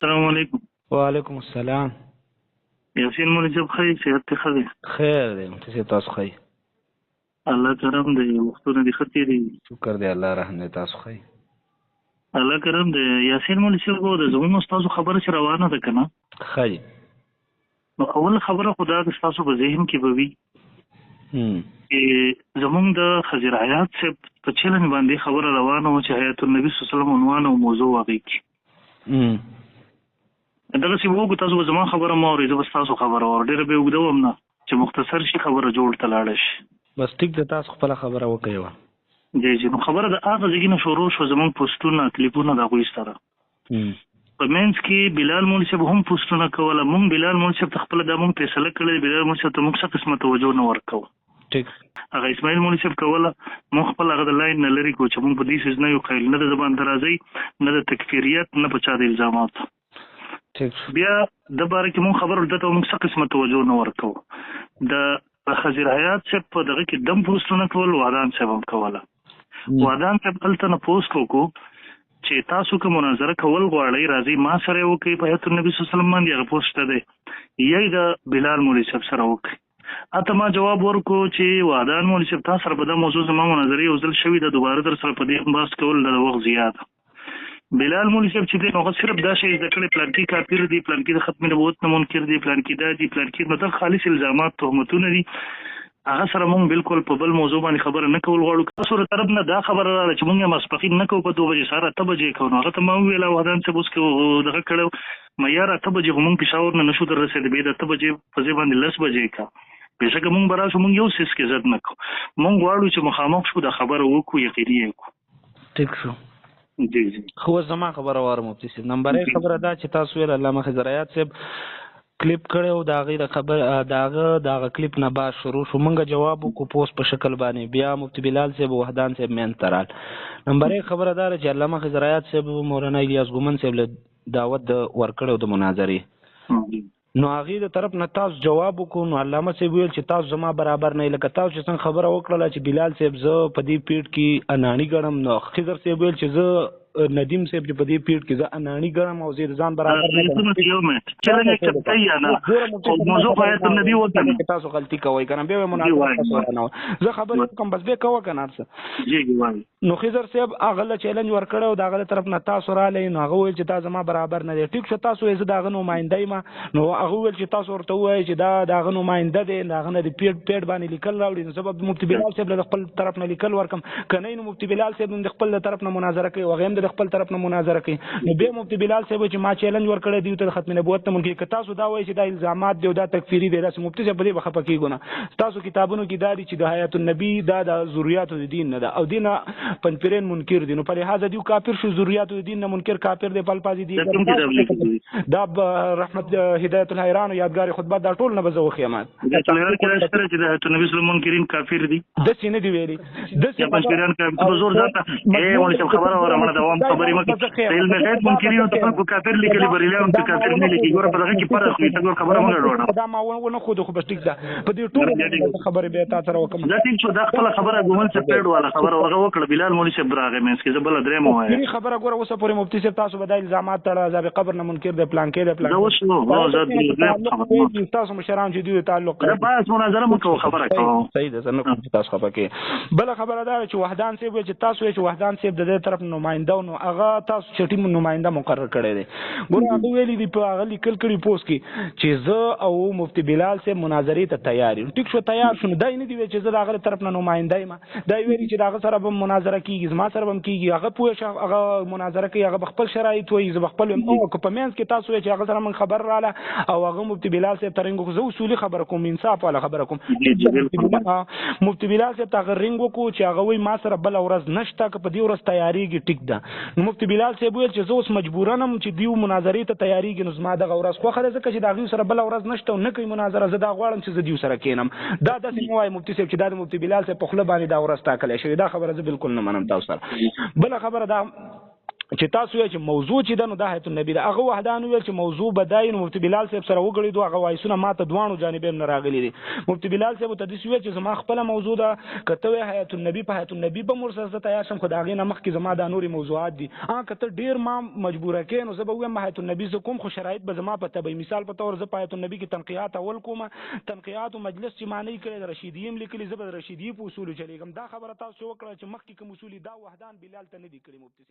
السلام علیکم. وعلیکم السلام. یاسین مولوی صاحب خیر صحت ته ښه دی؟ خیر دی مفتي تاسو ښه؟ الله کرم دی. وختونه دې ښه تېرېږي. شکر دی الله رحم دی تاسو ښه؟ الله کرم دی. یاسین مولوی صاحب د زموږ استادو خبره چې روانه ده که نه، ښه. نو اول خبره خو دا د ستاسو په ذهن کې به وي چې زموږ د خضر حیات صاحب په چلن باندې خبره روانه وه چې حیات النبي صلی الله علیه وسلم عنوان او موضوع هغې کې دغسې وګو. تاسو به زما خبره مه اورئ، زه به ستاسو خبره واورم. ډېره به اوږده وم نه چې مختصر شي، خبره جوړ ته لاړه شي. بس ټیک ده، تاسو خپله خبره وکړئ وه. جی نو خبره د هغه ځایږي نه شروع شوه، زموږ پوسټونه کلیپونه د هغوی سره په منځ کې بلال مولوي صاحب هم پوسټونه کوله. مونږ بلال مولوي صاحب ته خپله دا مونږ فیصله کړې، بلال مولوي صاحب ته مونږ څه قسمه توجه نه ورکوو. ټیک. هغه اسماعیل مولوي صاحب کوله، مونږ خپل هغه د لاین نه لرې کړو چې مونږ په دې څیز نه یو قایل، نه د زبان درازۍ، نه د تکفیریت، نه په چا د الزامات. بیا د باره کې مونږ خبر ورته ته مونږ څه قسمه توجه نه ورکوو. د خضر حیات صاحب په دغه کې دم پوسټونه کول، وادان صاحب هم کوله. وادان صاحب هلته نه پوسټ وکړو چې تاسو که مناظره کول غواړئ راځئ ما سره یې وکړئ په حیات النبي صلی الله علیه وسلم باندې، هغه پوسټ دی، یا یې د بلال مولوي صاحب سره وکړئ. هلته ما جواب ورکړو چې وادان مولوي صاحب تا سره په دا موضوع زما مناظرې یو ځل شوي ده، دوباره در سره په دې بحث کول د وخت زیات. بلال مولوي صاحب چې دی نو هغه صرف دا شی زده کړی، پلانکي کافر دی، پلانکي د ختم نبوت نه منکر دی، پلانکي دا دی، پلانکي مطلب خالص الزامات تهمتونه دي. هغه سره مونږ بالکل په بل موضوع باندې خبره نه کول غواړو. تاسو له طرف نه دا خبره راغله چې مونږ یې ماسپښین نه کوو، په 2 بجې سهار 8 بجې کوو. نو هغه ته ما وویل وادان صاحب اوس که دغه کړی ما یار 8 بجې خو مونږ پېښور نه نشو در رسېدی، بیا د 8 بجې په ځای باندې 10 بجې کا. بېشکه مونږ به راشو، مونږ یو څیز کې عزت نه کوو. مونږ غواړو چې مخامخ شو، دا خبره وکړو، یقیني یې کړو. ټیک شو. جی خو زما خبره واره مفتي صاحب. نمبر 1 خبره دا چې تاسو ویل علامه خضر حیات صاحب کلیپ کړی و، د هغې د خبر د هغه کلیپ نه بعد شروع شو، موږ جواب وکړو پوسټ په شکل باندې، بیا مفتي بلال صاحب او وحدان صاحب منځ ته رال. نمبر 1 خبره دا ده چې علامه خضر حیات صاحب مولانا الیاس ګومن صاحب له دعوت ورکړی د مناظرې، نو هغې د طرف نه تاسو جواب وکړو. نو علامه صاحب ویل چې تاسو زما برابر نه، لکه تاسو چې څنګه خبره وکړله چې بلال صاحب زه په دې پیډ کې اناني ګڼم، نو خضر صاحب ویل چې زه ندیم صاحب چې په دې پیډ کې زه اناني ګڼم او زه د ځان برابر نه، تاسو غلطي کوئ که نه، بیا زه خبرې وکړم بس بیا کوه که نه هر. نو خضر صاحب هغه له چیلنج ورکړی او د هغه له طرف نه تاسو رالی، نو هغه ویل چې تا زما برابر نه دی. ټیک شو، تاسو وایئ زه د هغه نماینده یم، نو هغه ویل چې تاسو ورته ووایئ چې دا د هغه نماینده دی، د هغه نه د پیډ باندې لیکل راوړي، نو زه به مفتي بلال صاحب له خپل طرف نه لیکل ورکړم، که نه نو مفتي بلال صاحب د خپل طرف نه مناظره کوي، هغه هم د خپل طرف نه مناظره کوي. نو بیا مفتي بلال صاحب چې ما چیلنج ورکړی دی ته د ختم نبوت نه منکر، که تاسو دا وایئ چې دا الزامات دی او دا تکفیري دی، داسې مفتي صاحب په دې به خفه کېږو نه. تاسو کتابونو کې دا دي چې د حیات النبي دا د ذریاتو د دین نه ده او دین پنځپیرین منکر دي، نو په لحاظه دیو کافر شو، ذریاتو د دین نه منکر کافر دی. په الفاظ دي دا رحمت هدایت الحیران او یادګار خطبه دا ټول نه به زه وښیم چې د حیات النبي صلی منکرین کافر دي، داسې نه دي ویلي. داسې پنځپیران کافر زور ځاته خبره ورمنه دوام خبرې مکه علم غیب منکرین ته خلکو کافر لیکلي، بریلیان ته کافر نه لیکي. ګوره په دغه کې فرق وي، ته خبره مه ګډوډه. دا ما ونه خو خو بس ټیک ده، په دې ټول خبرې بیا تا سره وکړم. دا ټیک شو، دا خپله خبره ګومن صاحب پیډ والا خبره هغه وکړه، بلال مولوي صاحب راغی منځ کې، زه بله درېیم ووایم خبره. ګوره اوسه پورې مفتي صاحب تاسو به دا الزامات تړه عذاب قبر نه منکر دی، پلانکې دی، تاسو مشران چې دوی تعلق بس مناظره مو کوو، خبره کوو. صحیح ده، زه نه کوم چې تاسو خفه کړئ. بله خبره دا چې وحدان صاحب وایي چې تاسو وایئ چې وحدان صاحب د دې طرف نماینده و، نو هغه تاسو چې ټیم نماینده مقرر کړی دی. ګوره هغه ویلي دي په هغه لیکل کړي پوسټ کې چې زه او مفتي بلال صاحب مناظرې ته تیار یم. ټیک شو، تیار شو، نو دا یې نه دي ویلي چې زه د هغه طرف نه نماینده یم، دا یې ویلي چې د هغه سره به مناظره کېږي، زما سره به هم کېږي، هغه پوه شه هغه مناظره کوي، هغه به خپل شرایط وایي، زه به خپل وایم. او که په منځ کې تاسو وایئ چې هغه سره من خبر راله او هغه مفتي بلال صاحب ته رنګ وکړو، زه اصولي خبره کوم، انصاف والا خبره کوم. مفتي بلال صاحب ته هغه رنګ وکړو چې هغه وایي ما سره بله ورځ نشته، که په دې ورځ تیارېږي ټیک ده. نو مفتي بلال صاحب ویل چې زه اوس مجبورن یم چې دیو مناظرې ته تیارېږي، نو زما دغه ورځ خوښه ده، ځکه چې د هغوی سره بله ورځ نشته او نه کوي مناظره، زه دا غواړم چې زه دیو سره کښېنم. دا داسې مه وایي مفتي صاحب چې دا د مفتي بلال صاحب په خوله باندې دا ورځ ټاکلی شوې، دا خبره زه بالکل نه منم تاسو سره. بله خبره دا چې تاسو یې چې موضوع چې د نو د حیات النبی دا هغه وحدان ویل چې موضوع بدای نو مفتی بلال صاحب سره وګړي دوه هغه وایسونه ماته دوانو جانبې نه راغلي دي مفتی بلال صاحب ته د سوي چې زما خپل موضوع ده کته حیات النبی په حیات النبی به مرسته تیار شم خدای غي نه مخکې زما د نوري موضوعات دي کته ډیر ما مجبوره کین نو زه به وایم حیات النبی ز کوم خو شرایط به زما په تبع مثال په تور ز په حیات النبی کې تنقیات اول کوم تنقیات مجلس چې معنی کړي د رشیدیم لیکلي زبر رشیدی په اصول چلیږم دا خبره تاسو وکړه چې مخکې کوم اصول دا وحدان بلال ته نه دي کړی مفتی